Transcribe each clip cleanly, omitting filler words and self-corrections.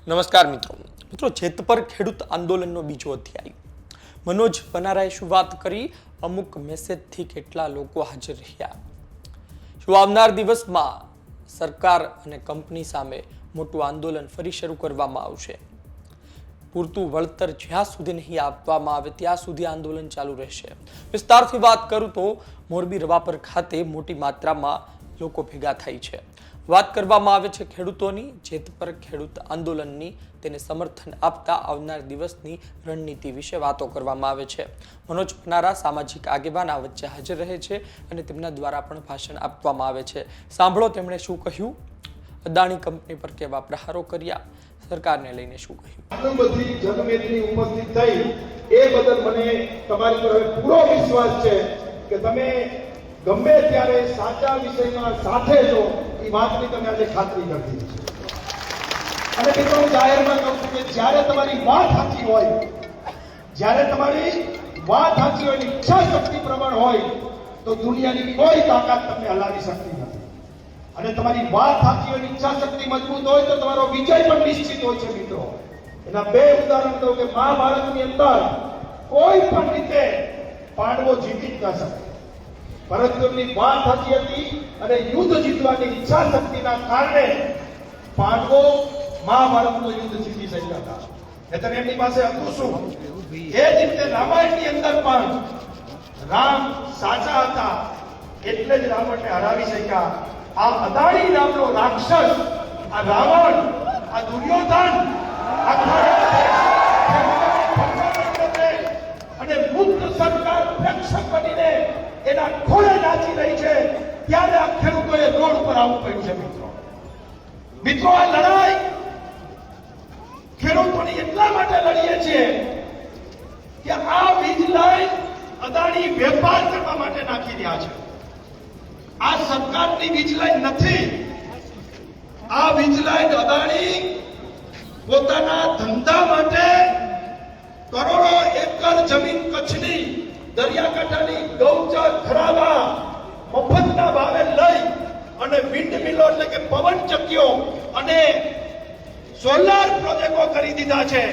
નમસ્કાર મિત્રો જેતપર ખેડૂત આંદોલનનો બીજો અધ્યાય. મનોજ પનારાએ શું વાત કરી, અમુક મેસેજથી કેટલા લોકો હાજર રહ્યા, શું આવનાર દિવસમાં સરકાર અને કંપની સામે મોટું આંદોલન ફરી શરૂ કરવામાં આવશે, પૂરતું વળતર જ્યાં સુધી નહીં આપવામાં આવે ત્યાં સુધી આંદોલન ચાલુ રહેશે. વિસ્તારથી વાત કરું તો મોરબી રવાપર ખાતે મોટી માત્રામાં લોકો ભેગા થાય છે. વાત કરવામાં આવે છે ખેડૂતોની, જેતપર ખેડૂત આંદોલનની, તેને સમર્થન આપતા આવનાર દિવસની રણનીતિ વિશે વાતો કરવામાં આવે છે. મનોજ પનારા સામાજિક આગેવાન આ વચ્ચે હાજર રહે છે અને તેમના દ્વારા પણ ભાષણ આપવામાં આવે છે. સાંભળો તેમણે શું કહ્યું, અદાણી કંપની પર કેવા પ્રહારો કર્યા, સરકારને લઈને શું કહ્યું. આટલી બધી જનમેદની ઉપસ્થિત થઈ એ બદલ મને તમારી પર પૂરો વિશ્વાસ છે કે તમે ગમે ત્યારે સાચા વિષયમાં સાથે છો એ વાતની તમે આજે ખાતરી કરી દીધી છે. અને મિત્રો હું જાહેરમાં કહું છું કે જ્યારે તમારી વાત સાચી હોય, જ્યારે તમારી વાત સાચી હોય, ઈચ્છા શક્તિ પ્રબળ હોય તો દુનિયાની કોઈ તાકાત તમને હલાવી શકતી નથી. અને તમારી વાત સાચી હોય, ઈચ્છા શક્તિ મજબૂત હોય તો તમારો વિજય પણ નિશ્ચિત હોય છે. મિત્રો એના બે ઉદાહરણ દઉં કે મહાભારતની અંદર કોઈ પણ રીતે પાંડવો જીતી જ ન શકે, પરંતુ એમની વાત સાચી હતી અને યુદ્ધ જીતવાની ઈચ્છા શક્તિના કારણે પાંડવો મહાભારતનું યુદ્ધ જીતી શક્યા હતા. એટલે એમની પાસે હતું શું? એ જ રીતે રામાયણની અંદર પણ રામ સાચા હતા એટલે જ રાવણને હરાવી શક્યા. આ અદાણી નામનો રાક્ષસ, આ રાવણ, આ દુર્યોધન અને મુક્ત સરકાર રક્ષક બનીને એના ખોળે નાચી રહી છે, ત્યારે આ ખેડૂતોએ રોડ ઉપર આવવું પડ્યું છે. મિત્રો આ લડાઈ ખેડૂતોની એટલા માટે લડીએ છીએ કે આ વીજ લાઈન અદાણી વેપાર કરવા માટે નાખી રહ્યા છે. આ સરકારની વીજ લાઈન નથી. આ વીજ લાઈન અદાણી પોતાના ધંધા માટે કરોડો એકર જમીન કચ્છની દરિયાકાંઠાની ગૌચર ખરાબા મફતના ભાવે લઈ અને વિન્ડ મિલો એટલે કે પવન ચક્કીઓ અને સોલાર પ્રોજેક્ટો કરી દીધા છે.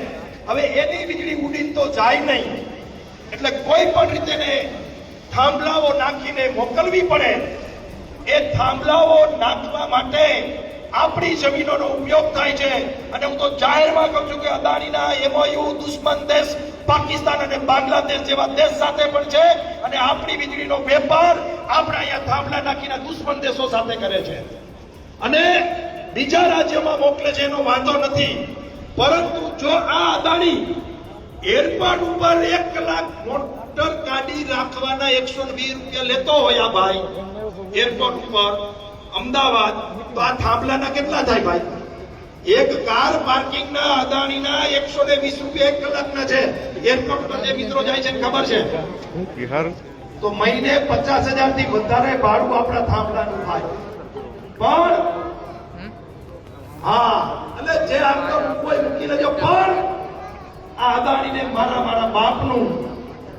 હવે એની વીજળી ઉડીને તો જાય નહીં, એટલે કોઈ પણ રીતે થાંભલાઓ નાખીને મોકલવી પડે. એ થાંભલાઓ નાખવા માટે આપણી જમીનોનો ઉપયોગ થાય છે. અને હું તો જાહેરમાં કહું છું કે અદાણીના એમઓયુ દુશ્મન દેશ પાકિસ્તાન અને બાંગ્લાદેશ જેવા દેશ સાથે પણ છે, અને આપણી વીજળીનો વેપાર આપણે અહીંયા થાંભલા નાખીને દુશ્મન દેશો સાથે કરે છે અને બીજા રાજ્યોમાં મોકલે છે. એનો વાંધો નથી, પરંતુ જો આ અદાણી એરપોર્ટ ઉપર 1 કલાક મોટર ગાડી રાખવાના 120 રૂપિયા લેતો હોય આ ભાઈ એરપોર્ટ ઉપર અમદાવાદ, તો આ થાંભલાના કેટલા થાય ભાઈ? એક કાર પાર્કિંગના અદાણીના 120 રૂપિયા 1 કલાકના છે. એરપોર્ટ પર જે મિત્રો જાય છે ખબર છે, તો મહિને 50,000 થી વધારે ભાડું આપણા થાંભલાનું થાય. પણ હા, એટલે જે આમ તો કોઈ મૂકી લેજો, પણ આ અદાણીને મારા બાપનું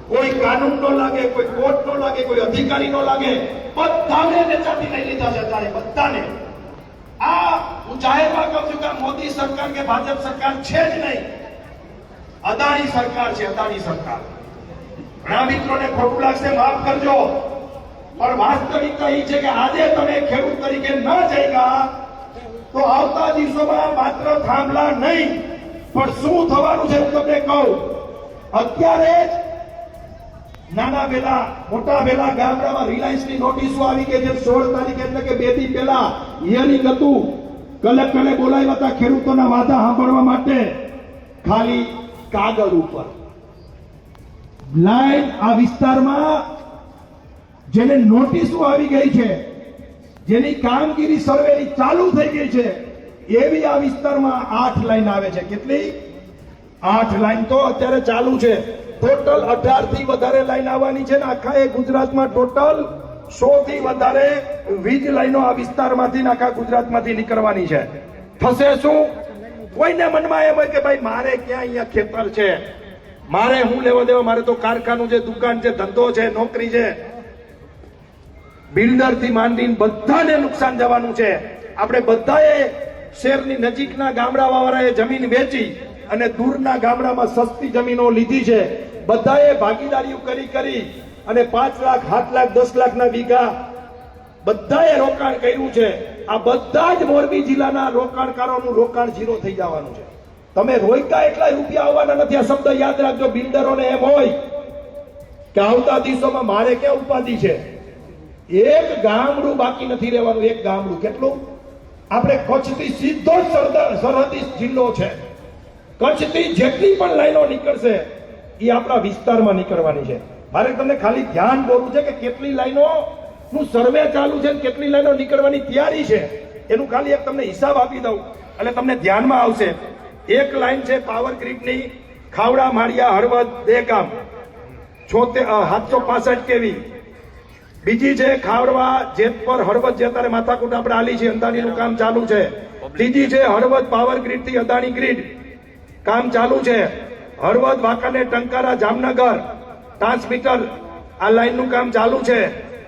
કોઈ કાનૂન નો લાગે, કોઈ કોર્ટ નો લાગે, કોઈ અધિકારી નો લાગે, બધાને નેચાથી લઈ લીધા છે અત્યારે, બધાને. આ હું જાહેરમાં કહું છું કે મોદી સરકાર કે ભાજપ સરકાર છે જ નહીં, અદાણી સરકાર છે, અદાણી સરકાર. ઘણા મિત્રોને ખોટું લાગશે, માફ કરજો, પણ વાસ્તવિકતા એ છે કે આજે તમે ખેડૂત તરીકે ન જઈગા તો આવતા દિવસોમાં માત્ર થાંભલા નહીં પણ શું થવાનું છે હું તમને કહું. અત્યારે જ નાના વેલા મોટા વેલા ગામડામાં રિલાયન્સની નોટિસો આવી કે જે 16 તારીખે એટલે કે 2 દી પહેલા હિયરિંગ હતું, કલેક્ટરે બોલાવ્યા હતા ખેડૂતોના વાદા સાંભળવા માટે. ખાલી કાગળ ઉપર લાઈન આ વિસ્તારમાં જેને નોટિસો આવી ગઈ છે, જેની કામગીરી સર્વેની ચાલુ થઈ ગઈ છે, એવી આ વિસ્તારમાં 8 લાઈન આવે છે. કેટલી? 8 લાઈન તો અત્યારે ચાલુ છે. ટોટલ 18 થી વધારે લાઈન આવવાની છે ને આખા ગુજરાતમાં ટોટલ 100 થી વધારે વીજ લાઈનો આ વિસ્તારમાંથી આખા ગુજરાતમાંથી નીકળવાની છે. થશે શું? કોઈને મનમાં એમ હોય કે ભાઈ મારે ક્યાં અહીંયા ખેતર છે, મારે હું લેવા દેવા, મારે તો કારખાનું છે, દુકાન છે, ધંધો છે, નોકરી છે. બિલ્ડર થી માંડીને બધાને નુકસાન જવાનું છે. આપણે બધાએ શહેરની નજીકના ગામડાવાળાએ જમીન વેચી અને દૂરના ગામડામાં સસ્તી જમીનો લીધી છે. બધાએ ભાગીદારીઓ કરી અને 5 લાખ 7 લાખ 10 લાખના વીઘા બધાએ રોકાણ કર્યું છે. આ બધા જ મોરબી જિલ્લાના રોકાણકારોનું રોકાણ ઝીરો થઈ જવાનું છે. તમે રોક્યા એટલા રૂપિયા આવવાના નથી. આ શબ્દ યાદ રાખજો. બિલ્ડરોને એમ હોય કે આવતા દિવસોમાં મારે ક્યાં ઉપાધિ છે. એક ગામડું બાકી નથી રહેવાનું. એક ગામડું કેટલું? આપણે કચ્છથી સીધો જ સરહદી જિલ્લો છે. કચ્છથી જેટલી પણ લાઈનો નીકળશે એ આપણા વિસ્તારમાં નીકળવાની છે. મારે તમને ખાલી ધ્યાન દોરવું છે કે કેટલી લાઈનો નું સર્વે ચાલુ છે, કેટલી લાઈનો નીકળવાની તૈયારી છે. એનું ખાલી એક તમને હિસાબ આપી દઉં એટલે તમને ધ્યાનમાં આવશે. એક લાઈન છે પાવર ગ્રીડની ખાવડા માળિયા હળવદ દેગામ 765 કેવી. બીજી છે ખાવડવા જેતપર હળવદ, જે અત્યારે માથાકૂટ આપણે આલી છે, અંદાણીનું કામ ચાલુ છે. ત્રીજી છે હળવદ પાવર ગ્રીડ થી અદાણી ગ્રીડ, કામ ચાલુ છે. હળવદ વાંકાનેર ટંકારા જામનગર ટ્રાન્સમીટર, આ લાઈનનું કામ ચાલુ છે.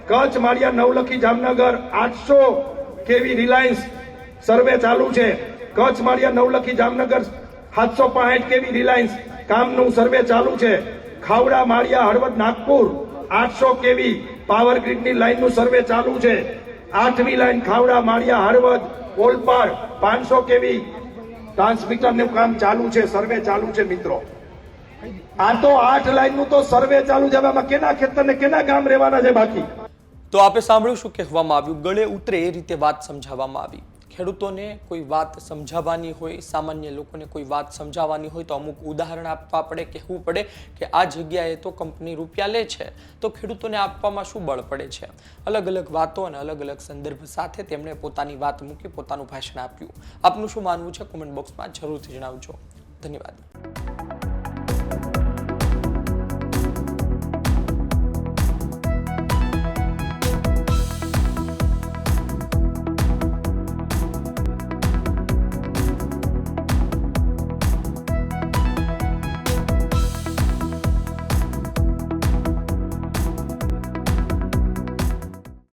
કચ્છ માળિયા નવલખી જામનગર 800 કેવી રિલાયન્સ સર્વે ચાલુ છે. કચ્છ માળિયા નવલખી જામનગર 765 કેવી રિલાયન્સ કામનું સર્વે ચાલુ છે. ખાવડા માળિયા હળવદ નાગપુર 800 કેવી પાવર ગ્રીડની લાઈનનું સર્વે ચાલુ છે. 8મી લાઈન ખાવડા માળિયા હળવદ ઓલપાડ 500 કેવી ટ્રાન્સમીટરનું કામ ચાલુ છે, સર્વે ચાલુ છે. મિત્રો, આ તો 8 લાઈનનું તો સર્વે ચાલુ છે. આમાં કેના ખેતર ને કેના ગામ રહેવાના છે બાકી? તો આપે સાંભળ્યું શું કહેવામાં આવ્યું. ગળે ઉતરે એ રીતે વાત સમજાવવામાં આવી. ખેડૂતોને કોઈ વાત સમજાવવાની હોય, સામાન્ય લોકોને કોઈ વાત સમજાવવાની હોય તો અમુક ઉદાહરણ આપવા પડે, કહેવું પડે કે આ જગ્યાએ તો કંપની રૂપિયા લે છે, તો ખેડૂતોને આપવામાં શું બળ પડે છે. અલગ અલગ વાતો અને અલગ અલગ સંદર્ભ સાથે તેમણે પોતાની વાત મૂકી, પોતાનું ભાષણ આપ્યું. આપનું શું માનવું છે કોમેન્ટ બોક્સમાં જરૂરથી જણાવજો. ધન્યવાદ.